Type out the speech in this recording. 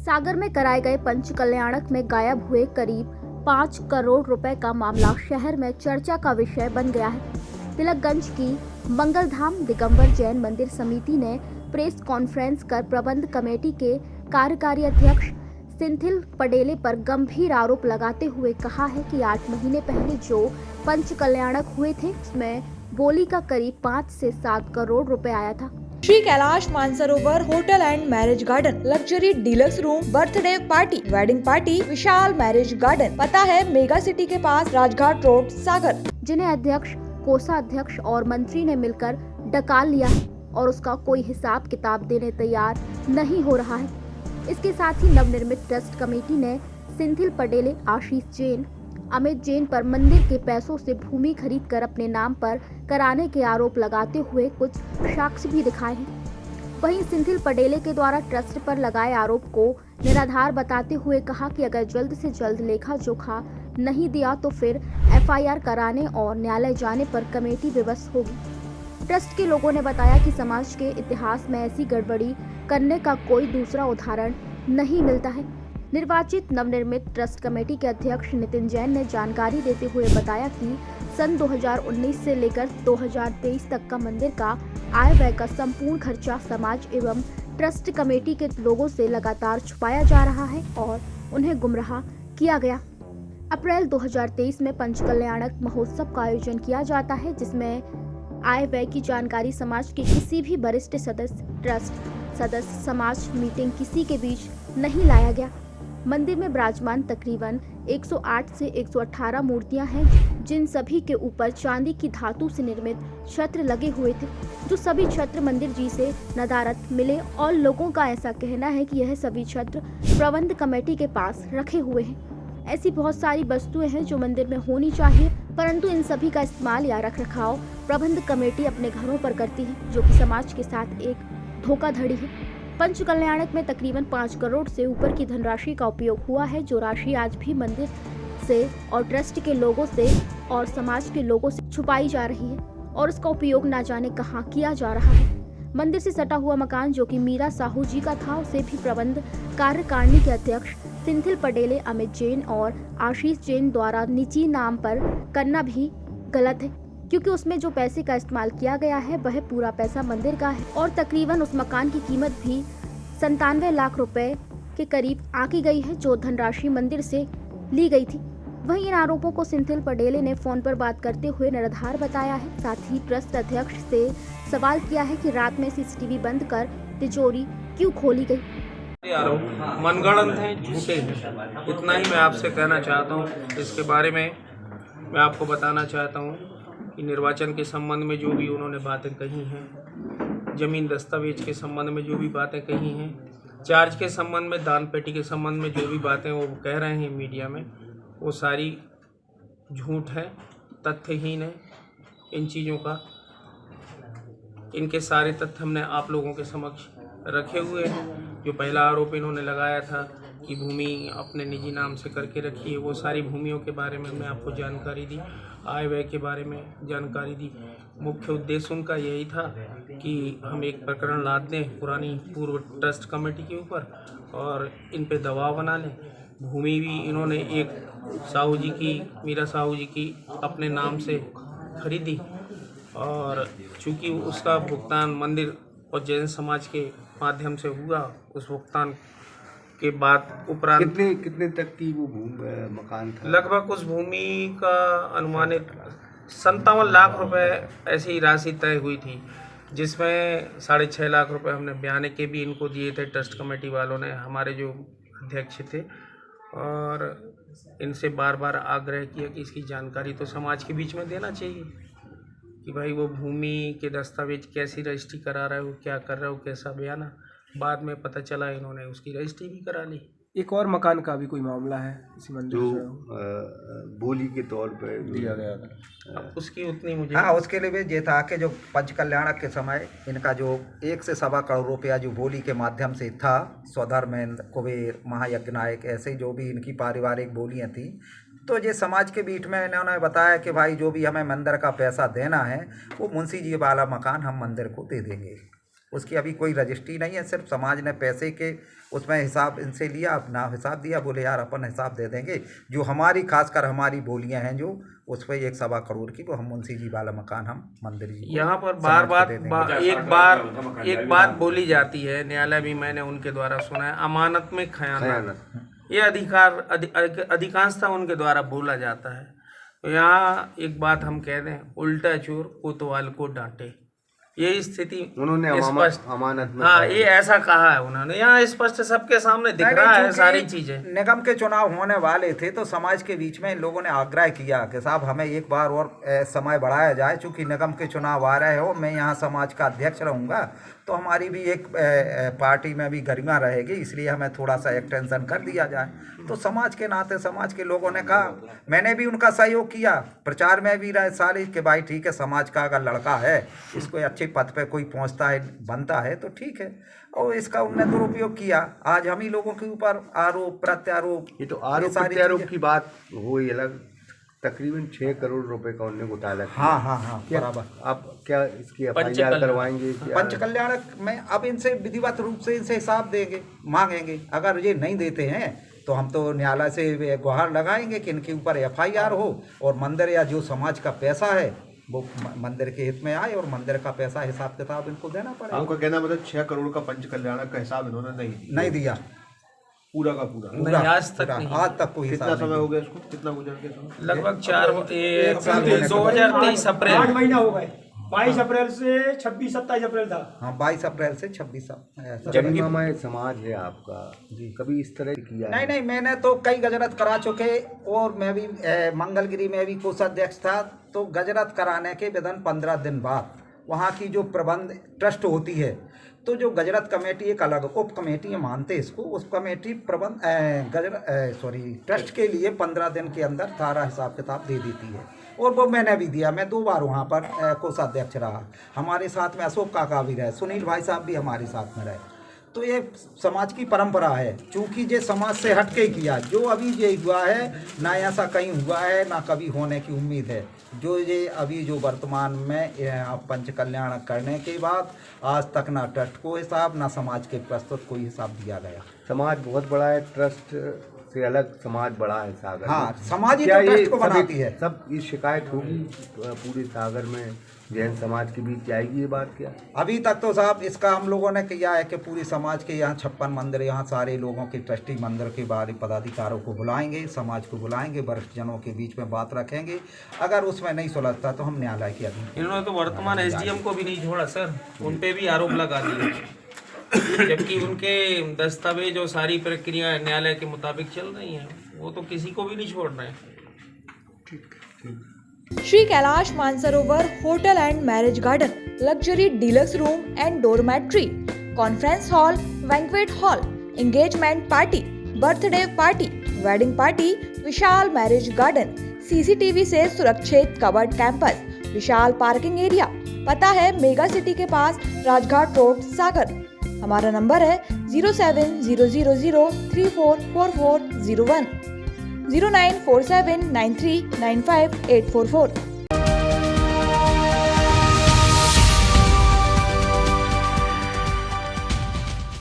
सागर में कराए गए पंचकल्याणक में गायब हुए करीब 5 करोड़ रुपए का मामला शहर में चर्चा का विषय बन गया है। तिलकगंज की मंगलधाम दिगंबर जैन मंदिर समिति ने प्रेस कॉन्फ्रेंस कर प्रबंध कमेटी के कार्यकारी अध्यक्ष सिंथिल पडेले पर गंभीर आरोप लगाते हुए कहा है कि 8 महीने पहले जो पंचकल्याणक हुए थे उसमें बोली का करीब 5 से 7 करोड़ रुपए आया था। Shri Kailash Mansarovar hotel and marriage garden, luxury deluxe room, birthday party, wedding party, Vishal marriage garden. पता है मेगा सिटी के पास, राजघाट रोड, सागर। जिन्हें अध्यक्ष, कोषाध्यक्ष और मंत्री ने मिलकर डकाल लिया है और उसका कोई हिसाब किताब देने तैयार नहीं हो रहा है। इसके साथ ही नवनिर्मित ट्रस्ट कमेटी ने सिंथिल पडेले, आशीष जैन, अमित जैन पर मंदिर के पैसों से भूमि खरीद कर अपने नाम पर कराने के आरोप लगाते हुए कुछ साक्ष्य भी दिखाए हैं। वहीं सिंथिल पडेले के द्वारा ट्रस्ट पर लगाए आरोप को निराधार बताते हुए कहा कि अगर जल्द से जल्द लेखा जोखा नहीं दिया तो फिर एफआईआर कराने और न्यायालय जाने पर कमेटी विवश होगी। ट्रस्ट के लोगों ने बताया कि समाज के इतिहास में ऐसी गड़बड़ी करने का कोई दूसरा उदाहरण नहीं मिलता है। निर्वाचित नवनिर्मित ट्रस्ट कमेटी के अध्यक्ष नितिन जैन ने जानकारी देते हुए बताया कि सन 2019 से लेकर 2023 तक का मंदिर का आय व्यय का संपूर्ण खर्चा समाज एवं ट्रस्ट कमेटी के लोगों से लगातार छुपाया जा रहा है और उन्हें गुमराह किया गया। अप्रैल 2023 में पंचकल्याणक महोत्सव का आयोजन किया जाता है, जिसमें आय व्यय की जानकारी समाज के किसी भी वरिष्ठ सदस्य, ट्रस्ट सदस्य, समाज मीटिंग किसी के बीच नहीं लाया गया। मंदिर में विराजमान तकरीबन 108 से 118 मूर्तियां हैं, जिन सभी के ऊपर चांदी की धातु से निर्मित छत्र लगे हुए थे, जो सभी छत्र मंदिर जी से नदारत मिले और लोगों का ऐसा कहना है कि यह सभी छत्र प्रबंध कमेटी के पास रखे हुए हैं। ऐसी बहुत सारी वस्तुएं हैं जो मंदिर में होनी चाहिए, परंतु इन सभी का इस्तेमाल या रख रखाव प्रबंध कमेटी अपने घरों पर करती है, जो कि समाज के साथ एक धोखाधड़ी है। पंचकल्याणक में तकरीबन 5 करोड़ से ऊपर की धनराशि का उपयोग हुआ है, जो राशि आज भी मंदिर से और ट्रस्ट के लोगों से और समाज के लोगों से छुपाई जा रही है और उसका उपयोग ना जाने कहां किया जा रहा है। मंदिर से सटा हुआ मकान जो कि मीरा साहू जी का था, उसे भी प्रबंध कार्यकारिणी के अध्यक्ष सिंथिल पडेले, अमित जैन और आशीष जैन द्वारा निजी नाम पर करना भी गलत है, क्योंकि उसमें जो पैसे का इस्तेमाल किया गया है वह पूरा पैसा मंदिर का है और तकरीबन उस मकान की कीमत भी 97 लाख रुपए के करीब आंकी गई है, जो धनराशि मंदिर से ली गई थी। वहीं इन आरोपों को सिंथिल पडेले ने फोन पर बात करते हुए निराधार बताया है। साथ ही ट्रस्ट अध्यक्ष से सवाल किया है कि रात में सीसीटीवी बंद कर तिजोरी क्यों खोली गई। आरोप मनगढ़ंत हैं, झूठे हैं। इतना ही मैं आपसे कहना चाहता हूँ। इसके बारे में मैं आपको बताना चाहता हूँ कि निर्वाचन के संबंध में जो भी उन्होंने बातें कही हैं, जमीन दस्तावेज के संबंध में जो भी बातें कही हैं, चार्ज के संबंध में, दान पेटी के संबंध में जो भी बातें वो कह रहे हैं मीडिया में, वो सारी झूठ है, तथ्यहीन है। इन चीज़ों का, इनके सारे तथ्य हमने आप लोगों के समक्ष रखे हुए हैं। जो पहला आरोप इन्होंने लगाया था कि भूमि अपने निजी नाम से करके रखी है, वो सारी भूमियों के बारे में हमने आपको जानकारी दी, आय व्यय के बारे में जानकारी दी। मुख्य उद्देश्य उनका यही था कि हम एक प्रकरण लाद दें पुरानी पूर्व ट्रस्ट कमेटी के ऊपर और इन पे दबाव बना लें। भूमि भी इन्होंने एक साहू जी की, मीरा साहू जी की अपने नाम से खरीदी और चूँकि उसका भुगतान मंदिर और जैन समाज के माध्यम से हुआ, उस भुगतान के बाद उपरांत कितने तक की वो मकान था? लगभग उस भूमि का अनुमानित 57 लाख रुपए ऐसी राशि तय हुई थी, जिसमें 6.5 लाख रुपए हमने बयाने के भी इनको दिए थे ट्रस्ट कमेटी वालों ने, हमारे जो अध्यक्ष थे, और इनसे बार बार आग्रह किया कि इसकी जानकारी तो समाज के बीच में देना चाहिए कि भाई वो भूमि के दस्तावेज कैसी रजिस्ट्री करा रहा है, वो क्या कर रहा है, वो कैसा बयाना। बाद में पता चला इन्होंने उसकी रजिस्ट्री भी करा ली। एक और मकान का भी कोई मामला है इसी मंदिर जो से बोली के तौर पर दिया गया था, उसकी उतनी मुझे उसके लिए भी ये था कि जो पंचकल्याणक के समय इनका जो 1 से सवा करोड़ रुपया जो बोली के माध्यम से था, स्वधर्मेंद्र, कुबेर, महायज्ञ नायक, ऐसे जो भी इनकी पारिवारिक बोलियां थी, तो ये समाज के बीच में इन्होंने बताया कि भाई जो भी हमें मंदिर का पैसा देना है वो मुंशी जी वाला मकान हम मंदिर को दे देंगे। उसकी अभी कोई रजिस्ट्री नहीं है। सिर्फ समाज ने पैसे के उसमें हिसाब इनसे लिया, अपना हिसाब दिया, बोले यार अपन हिसाब दे देंगे। जो हमारी खासकर हमारी बोलियां हैं जो उस पर 1.25 करोड़ की, वो हम मुंशी जी वाला मकान हम मंदिर जी को यहाँ पर समाज को दे देंगे। एक बात बोली जाती है, न्यायालय भी मैंने उनके द्वारा सुना है, अमानत में खयानत, ये अधिकांशतः उनके द्वारा बोला जाता है। तो यहाँ एक बात हम कह दें, उल्टा चोर कोतवाल को डांटे, ये स्थिति उन्होंने स्पष्ट अमानत में हाँ ये ऐसा कहा है उन्होंने, यहाँ स्पष्ट सबके सामने दिख रहा है सारी चीजें। निगम के चुनाव होने वाले थे तो समाज के बीच में इन लोगों ने आग्रह किया कि साहब हमें एक बार और समय बढ़ाया जाए, चूंकि निगम के चुनाव आ रहे हो, मैं यहाँ समाज का अध्यक्ष रहूँगा तो हमारी भी एक पार्टी में भी गरिमा रहेगी, इसलिए हमें थोड़ा सा एक्सटेंशन कर दिया जाए। तो समाज के नाते समाज के लोगों ने कहा, मैंने भी उनका सहयोग किया, प्रचार में भी रहे साले कि भाई ठीक है, समाज का अगर लड़का है, इसको अच्छे पद पे कोई पहुंचता है, बनता है तो ठीक है, और इसका उन्होंने दुरुपयोग किया। आज हम ही लोगों के ऊपर आरोप प्रत्यारोप, ये तो आरोप प्रत्यारोप की बात हुई अलग, तकरीबन 6 करोड़ रुपए का उन्होंने घोटाला किया। हाँ बराबर। आप क्या इसकी FIR करवाएंगे? पंच कल्याणक में अब इनसे विधिवत रूप से इनसे हिसाब देंगे, मांगेंगे। अगर ये नहीं देते हैं तो हम तो न्यायालय से गुहार लगाएंगे कि इनके ऊपर FIR हो और मंदिर या जो समाज का पैसा है वो मंदिर के हित में आए और मंदिर का पैसा हिसाब किताब इनको देना पड़ेगा। आपका कहना मतलब 6 करोड़ का पंच कल्याणक का हिसाब इन्होंने नहीं दिया पूरा का पूरा। नहीं, आज तक कोई कितना हिसाब समय हो गया इसको? कितना गुजर के समय? लगभग 2023 अप्रैल 8 महीना हो गए। 22 अप्रैल से 26-27 अप्रैल था। हाँ 22 अप्रैल से 26 जबकि हमारे समाज है आपका जी, कभी इस तरह किया है? नहीं, मैंने तो कई गजरत करा चुके, और मैं भी मंगलगिरी में भी कोषाध्यक्ष था, तो गजरत कराने के विधन 15 दिन बाद वहाँ की जो प्रबंध ट्रस्ट होती है, तो जो गजरत कमेटी एक अलग उप कमेटी मानते इसको, उस कमेटी प्रबंध ट्रस्ट के लिए 15 दिन के अंदर सारा हिसाब किताब दे देती है, और वो मैंने भी दिया। मैं 2 बार वहाँ पर कोषाध्यक्ष रहा, हमारे साथ में अशोक काका भी रहे, सुनील भाई साहब भी हमारे साथ में रहे। तो ये समाज की परंपरा है, चूँकि ये समाज से हटके किया, जो अभी ये हुआ है ना ऐसा कहीं हुआ है ना कभी होने की उम्मीद है। जो ये अभी जो वर्तमान में पंच कल्याण करने के बाद आज तक ना ट्रस्ट को हिसाब ना समाज के प्रस्तुत कोई हिसाब दिया गया। समाज बहुत बड़ा है, ट्रस्ट से अलग समाज बड़ा है सागर। हाँ, समाज ही तो ट्रस्ट को बनाती है। सब ये शिकायत होगी पूरे सागर में, जैन समाज के बीच जाएगी ये बात क्या? अभी तक तो साहब इसका हम लोगों ने किया है कि पूरी समाज के यहाँ 56 मंदिर, यहाँ सारे लोगों के ट्रस्टी मंदिर के बारे पदाधिकारों को बुलाएंगे, समाज को बुलाएंगे, वरिष्ठ जनों के बीच में बात रखेंगे। अगर उसमें नहीं सुलझता तो हम न्यायालय के अधीन। इन्होंने तो वर्तमान SDM को भी नहीं छोड़ा सर, उन पे भी आरोप लगा दिए, जबकि उनके दस्तावेज और सारी प्रक्रिया न्यायालय के मुताबिक चल रही हैं, वो तो किसी को भी नहीं छोड़ रहे हैं। Shri Kailash Mansarovar hotel and marriage garden, luxury deluxe room and dormitory, conference hall, banquet hall, engagement party, birthday party, wedding party, Vishal marriage garden, CCTV से सुरक्षित कवर्ड कैंपस, विशाल पार्किंग एरिया। पता है मेगा सिटी के पास, राजघाट रोड, सागर। हमारा नंबर है 07000344401, 09479395844।